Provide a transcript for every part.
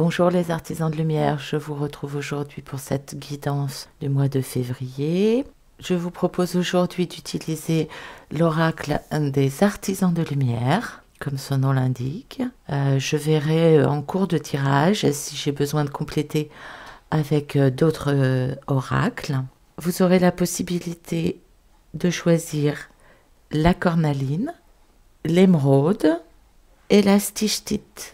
Bonjour les artisans de lumière, je vous retrouve aujourd'hui pour cette guidance du mois de février. Je vous propose aujourd'hui d'utiliser l'oracle des artisans de lumière, comme son nom l'indique. Je verrai en cours de tirage si j'ai besoin de compléter avec d'autres oracles. Vous aurez la possibilité de choisir la cornaline, l'émeraude et la stichtite.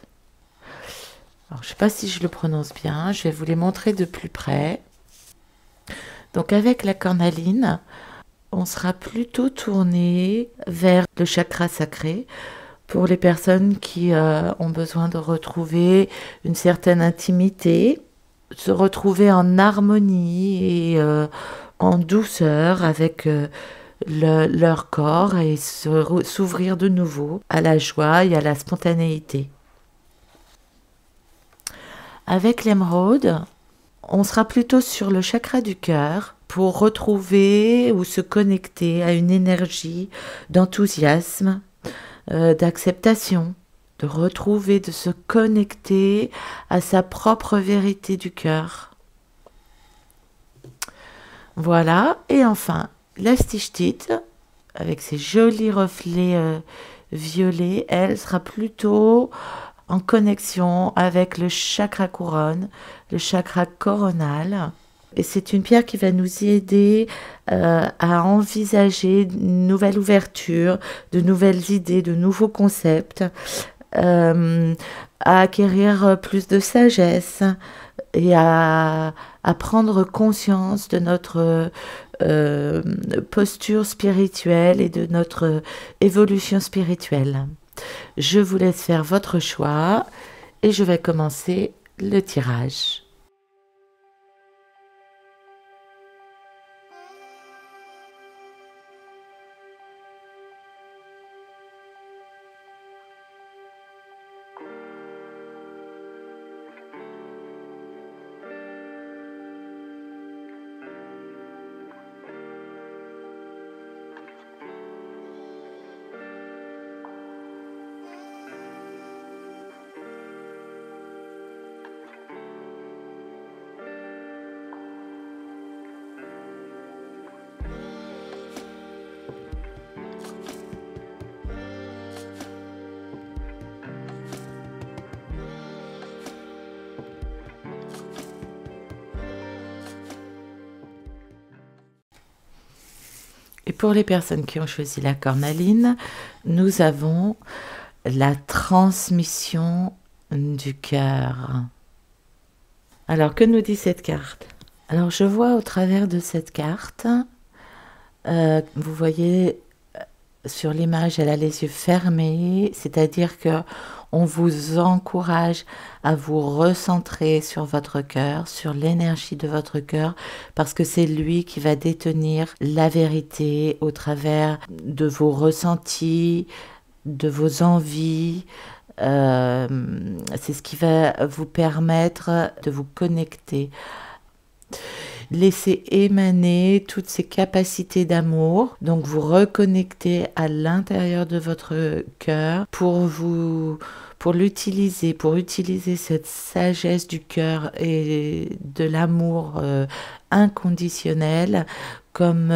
Alors, je ne sais pas si je le prononce bien, je vais vous les montrer de plus près. Donc avec la cornaline, on sera plutôt tourné vers le chakra sacré pour les personnes qui ont besoin de retrouver une certaine intimité, se retrouver en harmonie et en douceur avec leur corps et s'ouvrir de nouveau à la joie et à la spontanéité. Avec l'émeraude, on sera plutôt sur le chakra du cœur pour retrouver ou se connecter à une énergie d'enthousiasme, d'acceptation, de retrouver, de se connecter à sa propre vérité du cœur. Voilà, et enfin, la stichtite, avec ses jolis reflets violets, elle sera plutôt en connexion avec le chakra couronne, le chakra coronal. Et c'est une pierre qui va nous aider à envisager une nouvelle ouverture, de nouvelles idées, de nouveaux concepts, à acquérir plus de sagesse et à prendre conscience de notre posture spirituelle et de notre évolution spirituelle. Je vous laisse faire votre choix et je vais commencer le tirage. Et pour les personnes qui ont choisi la cornaline, nous avons la transmission du cœur. Alors, que nous dit cette carte? Alors, je vois au travers de cette carte, vous voyez sur l'image, elle a les yeux fermés, c'est-à-dire que on vous encourage à vous recentrer sur votre cœur, sur l'énergie de votre cœur, parce que c'est lui qui va détenir la vérité au travers de vos ressentis, de vos envies. C'est ce qui va vous permettre de vous connecter. Laissez émaner toutes ces capacités d'amour, donc vous reconnectez à l'intérieur de votre cœur pour utiliser cette sagesse du cœur et de l'amour inconditionnel comme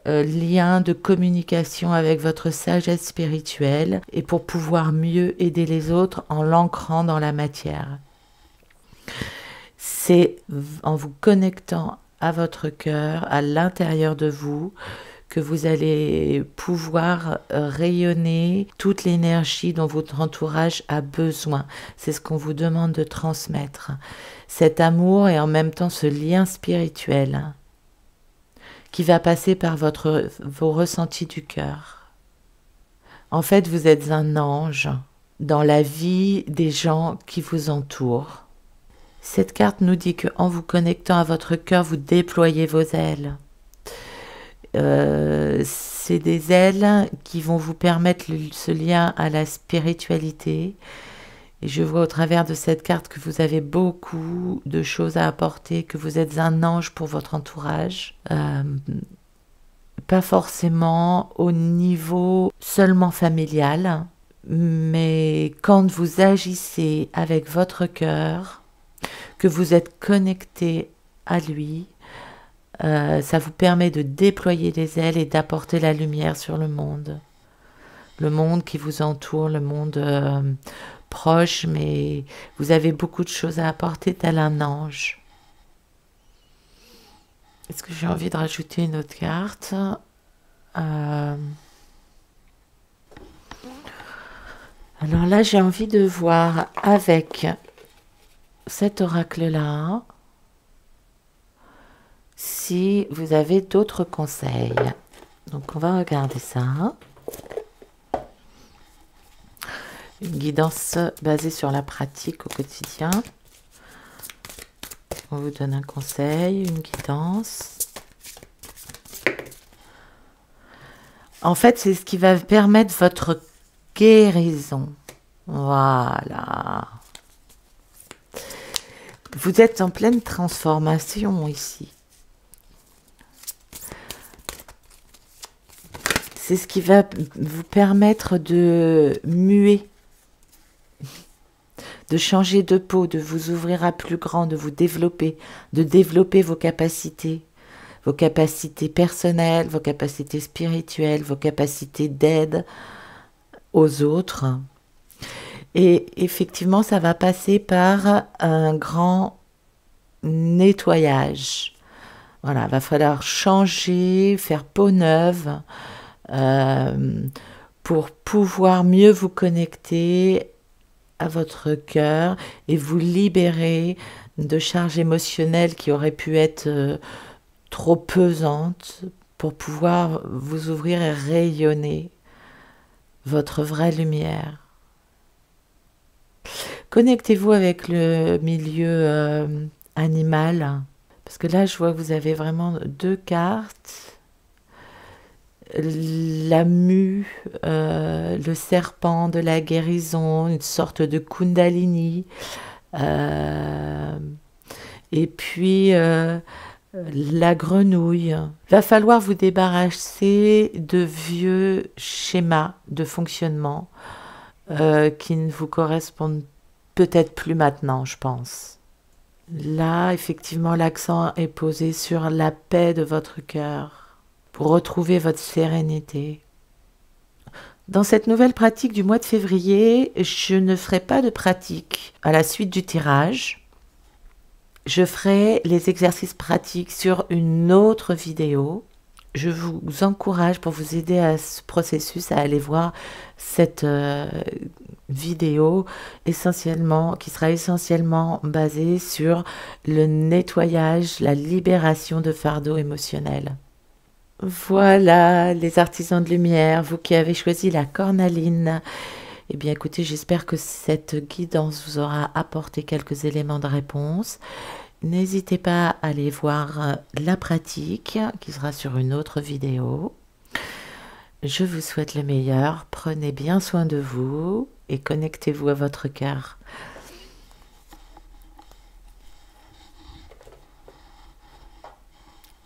lien de communication avec votre sagesse spirituelle et pour pouvoir mieux aider les autres en l'ancrant dans la matière. C'est en vous connectant à votre cœur, à l'intérieur de vous, que vous allez pouvoir rayonner toute l'énergie dont votre entourage a besoin. C'est ce qu'on vous demande de transmettre. Cet amour et en même temps ce lien spirituel qui va passer par vos ressentis du cœur. En fait, vous êtes un ange dans la vie des gens qui vous entourent. Cette carte nous dit qu'en vous connectant à votre cœur, vous déployez vos ailes. C'est des ailes qui vont vous permettre ce lien à la spiritualité. Et je vois au travers de cette carte que vous avez beaucoup de choses à apporter, que vous êtes un ange pour votre entourage. Pas forcément au niveau seulement familial, Mais quand vous agissez avec votre cœur, que vous êtes connecté à lui, ça vous permet de déployer les ailes et d'apporter la lumière sur le monde. Le monde qui vous entoure, le monde proche, mais vous avez beaucoup de choses à apporter tel un ange. Est-ce que j'ai envie de rajouter une autre carte? Alors là, j'ai envie de voir avec cet oracle-là si vous avez d'autres conseils. Donc, on va regarder ça. Une guidance basée sur la pratique au quotidien. On vous donne un conseil, une guidance. En fait, c'est ce qui va permettre votre guérison. Voilà. Vous êtes en pleine transformation ici. C'est ce qui va vous permettre de muer, de changer de peau, de vous ouvrir à plus grand, de vous développer, de développer vos capacités personnelles, vos capacités spirituelles, vos capacités d'aide aux autres. Et effectivement, ça va passer par un grand nettoyage. Voilà, va falloir changer, faire peau neuve pour pouvoir mieux vous connecter à votre cœur et vous libérer de charges émotionnelles qui auraient pu être trop pesantes pour pouvoir vous ouvrir et rayonner votre vraie lumière. Connectez-vous avec le milieu animal, parce que là je vois que vous avez vraiment deux cartes. La mue, le serpent de la guérison, une sorte de kundalini, et puis la grenouille. Il va falloir vous débarrasser de vieux schémas de fonctionnement qui ne vous correspondent peut-être plus maintenant, je pense. Là, effectivement, l'accent est posé sur la paix de votre cœur pour retrouver votre sérénité. Dans cette nouvelle pratique du mois de février, je ne ferai pas de pratique à la suite du tirage. Je ferai les exercices pratiques sur une autre vidéo. Je vous encourage, pour vous aider à ce processus, à aller voir cette vidéo qui sera essentiellement basée sur le nettoyage, la libération de fardeaux émotionnels. Voilà, les artisans de lumière, vous qui avez choisi la cornaline. Eh bien, écoutez, j'espère que cette guidance vous aura apporté quelques éléments de réponse. N'hésitez pas à aller voir la pratique qui sera sur une autre vidéo. Je vous souhaite le meilleur. Prenez bien soin de vous et connectez-vous à votre cœur.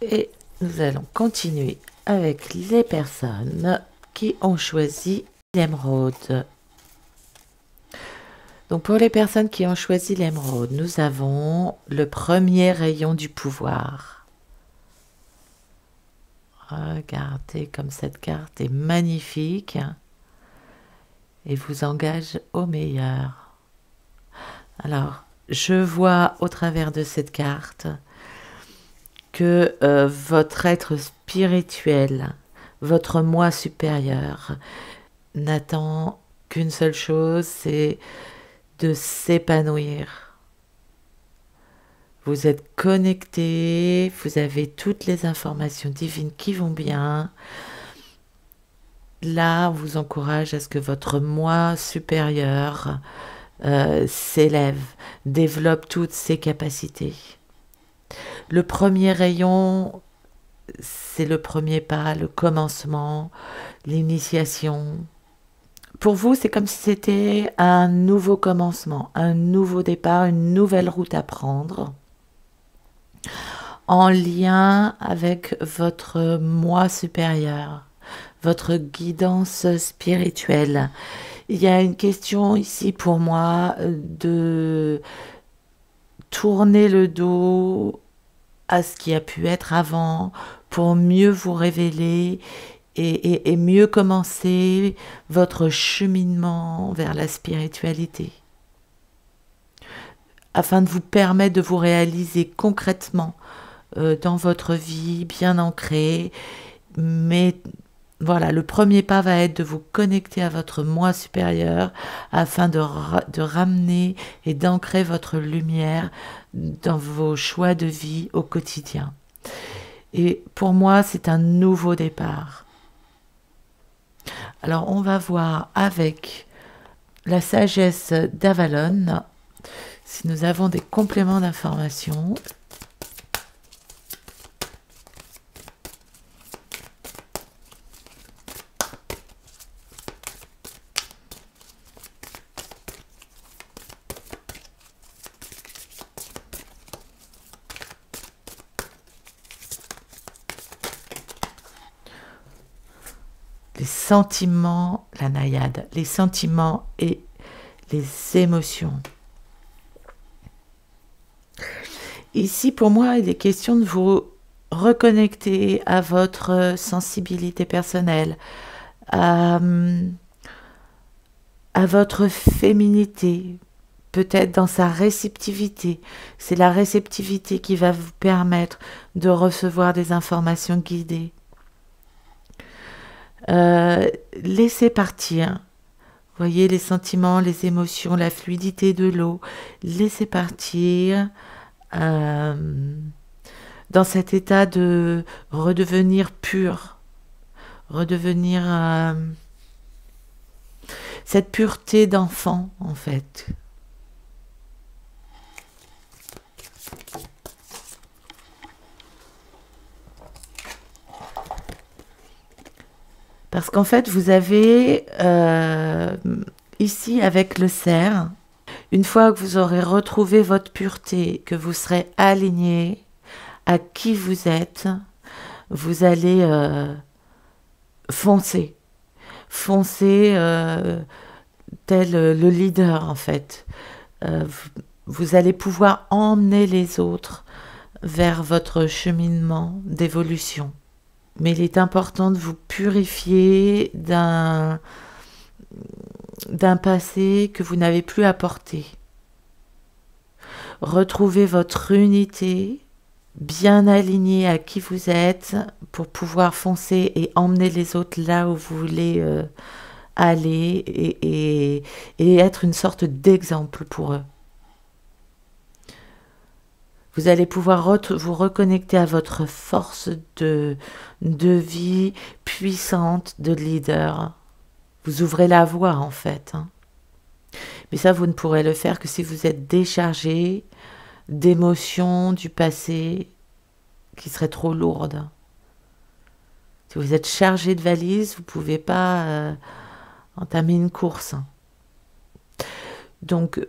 Et nous allons continuer avec les personnes qui ont choisi l'émeraude. Donc pour les personnes qui ont choisi l'émeraude, nous avons le premier rayon du pouvoir. Regardez comme cette carte est magnifique et vous engage au meilleur. Alors, je vois au travers de cette carte que votre être spirituel, votre moi supérieur, n'attend qu'une seule chose, c'est de s'épanouir. Vous êtes connecté, vous avez toutes les informations divines qui vont bien. Là, on vous encourage à ce que votre moi supérieur s'élève, développe toutes ses capacités. Le premier rayon, c'est le premier pas, le commencement, l'initiation. Pour vous, c'est comme si c'était un nouveau commencement, un nouveau départ, une nouvelle route à prendre, en lien avec votre moi supérieur, votre guidance spirituelle. Il y a une question ici pour moi de tourner le dos à ce qui a pu être avant pour mieux vous révéler et mieux commencer votre cheminement vers la spiritualité, afin de vous permettre de vous réaliser concrètement dans votre vie, bien ancrée. Mais voilà, le premier pas va être de vous connecter à votre moi supérieur afin de ramener et d'ancrer votre lumière dans vos choix de vie au quotidien. Et pour moi, c'est un nouveau départ. Alors, on va voir avec la sagesse d'Avalon si nous avons des compléments d'information. Les sentiments, la naïade, les sentiments et les émotions. Ici, pour moi, il est question de vous reconnecter à votre sensibilité personnelle, à votre féminité, peut-être dans sa réceptivité. C'est la réceptivité qui va vous permettre de recevoir des informations guidées. Laissez partir. Voyez les sentiments, les émotions, la fluidité de l'eau. Laissez partir dans cet état de redevenir pur, redevenir cette pureté d'enfant en fait. Parce qu'en fait, vous avez ici avec le cerf, une fois que vous aurez retrouvé votre pureté, que vous serez aligné à qui vous êtes, vous allez foncer. Foncer tel le leader en fait. Vous allez pouvoir emmener les autres vers votre cheminement d'évolution. Mais il est important de vous purifier d'un passé que vous n'avez plus à porter. Retrouvez votre unité, bien alignée à qui vous êtes, pour pouvoir foncer et emmener les autres là où vous voulez aller et être une sorte d'exemple pour eux. Vous allez pouvoir vous reconnecter à votre force de vie puissante de leader. Vous ouvrez la voie en fait. Mais ça, vous ne pourrez le faire que si vous êtes déchargé d'émotions du passé qui seraient trop lourdes. Si vous êtes chargé de valises, vous ne pouvez pas entamer une course. Donc,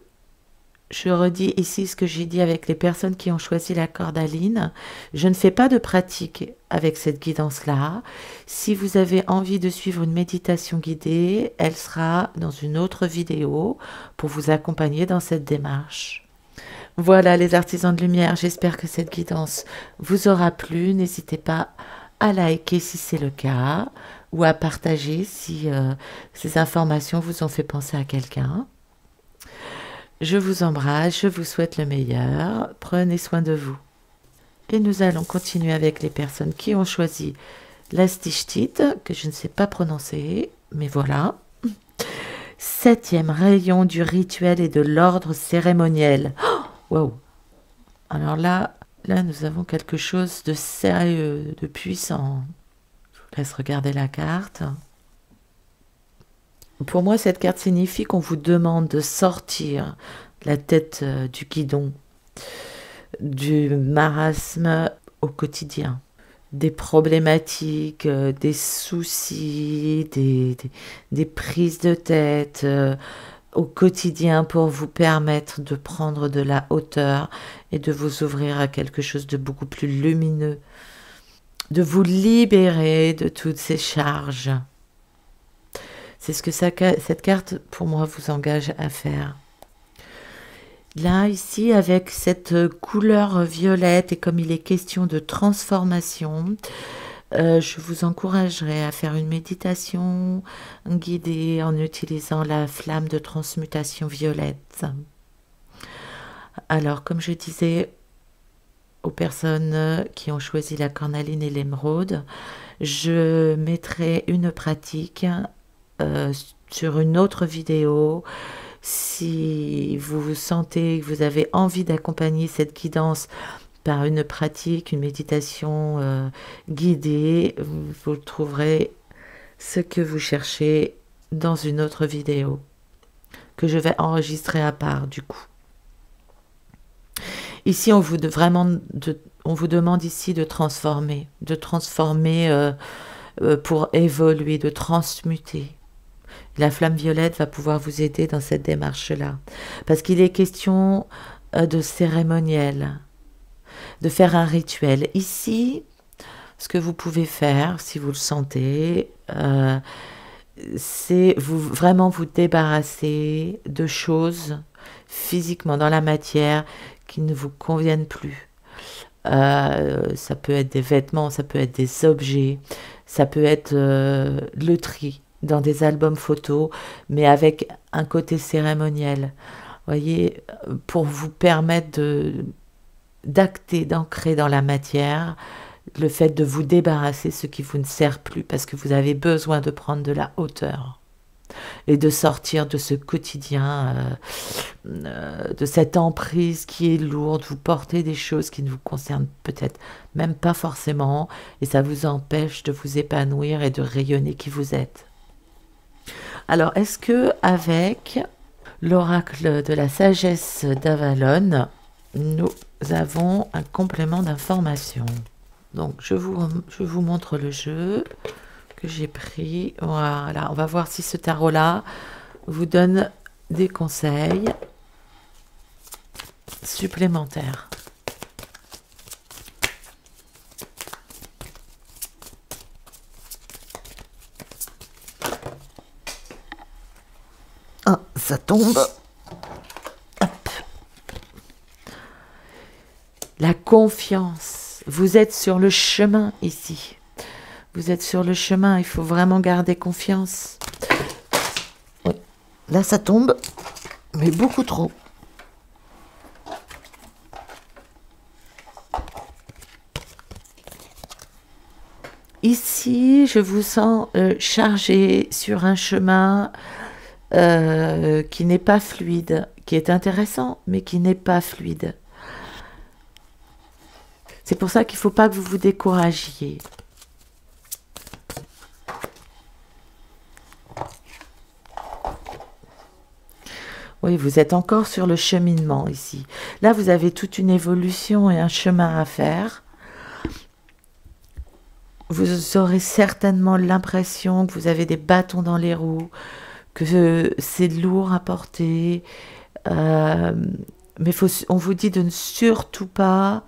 je redis ici ce que j'ai dit avec les personnes qui ont choisi la cordaline. Je ne fais pas de pratique avec cette guidance-là. Si vous avez envie de suivre une méditation guidée, elle sera dans une autre vidéo pour vous accompagner dans cette démarche. Voilà les artisans de lumière, j'espère que cette guidance vous aura plu. N'hésitez pas à liker si c'est le cas ou à partager si ces informations vous ont fait penser à quelqu'un. Je vous embrasse, je vous souhaite le meilleur, prenez soin de vous. Et nous allons continuer avec les personnes qui ont choisi la Stichtit, que je ne sais pas prononcer, mais voilà. 7e rayon du rituel et de l'ordre cérémoniel. Oh, wow. Alors là, nous avons quelque chose de sérieux, de puissant. Je vous laisse regarder la carte. Pour moi, cette carte signifie qu'on vous demande de sortir la tête du guidon, du marasme au quotidien, des problématiques, des soucis, des prises de tête au quotidien pour vous permettre de prendre de la hauteur et de vous ouvrir à quelque chose de beaucoup plus lumineux, de vous libérer de toutes ces charges. C'est ce que cette carte, pour moi, vous engage à faire. Là, ici, avec cette couleur violette, et comme il est question de transformation, je vous encouragerai à faire une méditation guidée en utilisant la flamme de transmutation violette. Alors, comme je disais aux personnes qui ont choisi la cornaline et l'émeraude, je mettrai une pratique sur une autre vidéo. Si vous vous sentez que vous avez envie d'accompagner cette guidance par une pratique, une méditation guidée, vous trouverez ce que vous cherchez dans une autre vidéo que je vais enregistrer à part du coup. Ici, on vous demande ici de transformer pour évoluer, de transmuter. La flamme violette va pouvoir vous aider dans cette démarche-là. Parce qu'il est question de cérémoniel, de faire un rituel. Ici, ce que vous pouvez faire, si vous le sentez, c'est vraiment vous débarrasser de choses physiquement dans la matière qui ne vous conviennent plus. Ça peut être des vêtements, ça peut être des objets, ça peut être le tri dans des albums photos, mais avec un côté cérémoniel. Voyez, pour vous permettre d'acter, d'ancrer dans la matière le fait de vous débarrasser de ce qui vous ne sert plus, parce que vous avez besoin de prendre de la hauteur et de sortir de ce quotidien, de cette emprise qui est lourde. Vous portez des choses qui ne vous concernent peut-être même pas forcément, et ça vous empêche de vous épanouir et de rayonner qui vous êtes. Alors, est-ce que avec l'oracle de la sagesse d'Avalon, nous avons un complément d'information? Donc, je vous montre le jeu que j'ai pris. Voilà, on va voir si ce tarot-là vous donne des conseils supplémentaires. Ah, ça tombe. Hop. La confiance. Vous êtes sur le chemin ici. Vous êtes sur le chemin. Il faut vraiment garder confiance. Oui. Là, ça tombe. Mais beaucoup trop. Ici, je vous sens chargé sur un chemin qui n'est pas fluide, qui est intéressant, mais qui n'est pas fluide. C'est pour ça qu'il ne faut pas que vous vous découragiez. Oui, vous êtes encore sur le cheminement ici. Là, vous avez toute une évolution et un chemin à faire. Vous aurez certainement l'impression que vous avez des bâtons dans les roues, que c'est lourd à porter, mais on vous dit de ne surtout pas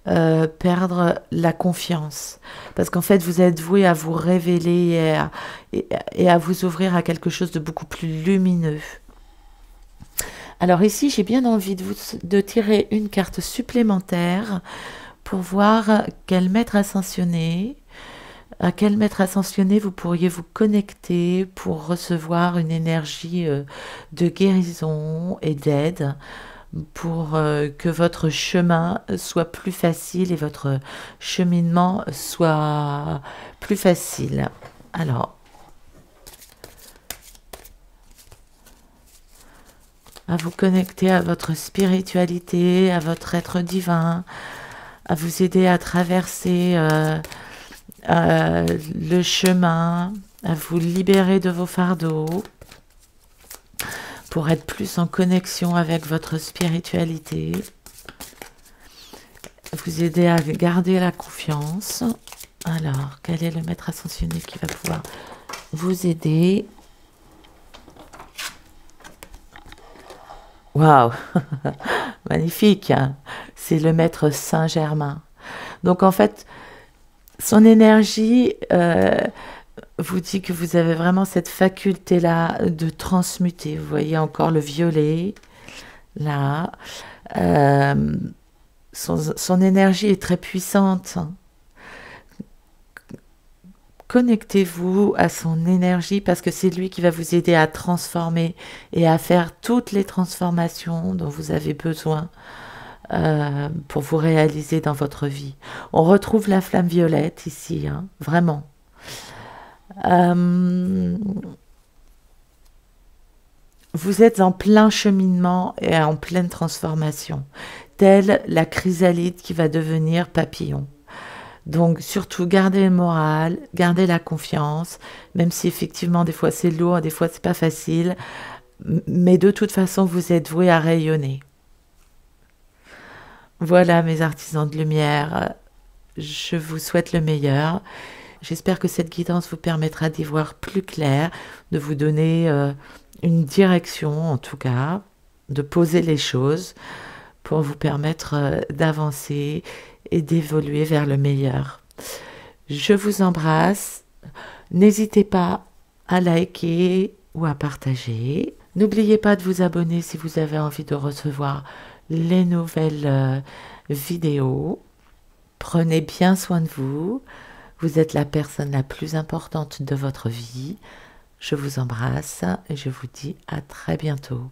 perdre la confiance, parce qu'en fait vous êtes voué à vous révéler et à vous ouvrir à quelque chose de beaucoup plus lumineux. Alors ici j'ai bien envie de tirer une carte supplémentaire pour voir quel maître ascensionné, à quel maître ascensionné vous pourriez vous connecter pour recevoir une énergie de guérison et d'aide, pour que votre chemin soit plus facile et votre cheminement soit plus facile. Alors, à vous connecter à votre spiritualité, à votre être divin, à vous aider à traverser le chemin, à vous libérer de vos fardeaux, pour être plus en connexion avec votre spiritualité, vous aider à garder la confiance. Alors, quel est le maître ascensionné qui va pouvoir vous aider? Waouh, magnifique, hein, c'est le maître Saint-Germain. Donc en fait, son énergie vous dit que vous avez vraiment cette faculté-là de transmuter. Vous voyez encore le violet, là. Euh, son énergie est très puissante. Connectez-vous à son énergie parce que c'est lui qui va vous aider à transformer et à faire toutes les transformations dont vous avez besoin pour vous réaliser dans votre vie. On retrouve la flamme violette ici, hein, vraiment. Euh, vous êtes en plein cheminement et en pleine transformation, telle la chrysalide qui va devenir papillon. Donc surtout gardez le moral, gardez la confiance, même si effectivement des fois c'est lourd, des fois c'est pas facile, mais de toute façon vous êtes voués à rayonner. Voilà mes artisans de lumière, je vous souhaite le meilleur. J'espère que cette guidance vous permettra d'y voir plus clair, de vous donner une direction en tout cas, de poser les choses pour vous permettre d'avancer et d'évoluer vers le meilleur. Je vous embrasse. N'hésitez pas à liker ou à partager. N'oubliez pas de vous abonner si vous avez envie de recevoir les nouvelles vidéos. Prenez bien soin de vous. Vous êtes la personne la plus importante de votre vie. Je vous embrasse et je vous dis à très bientôt.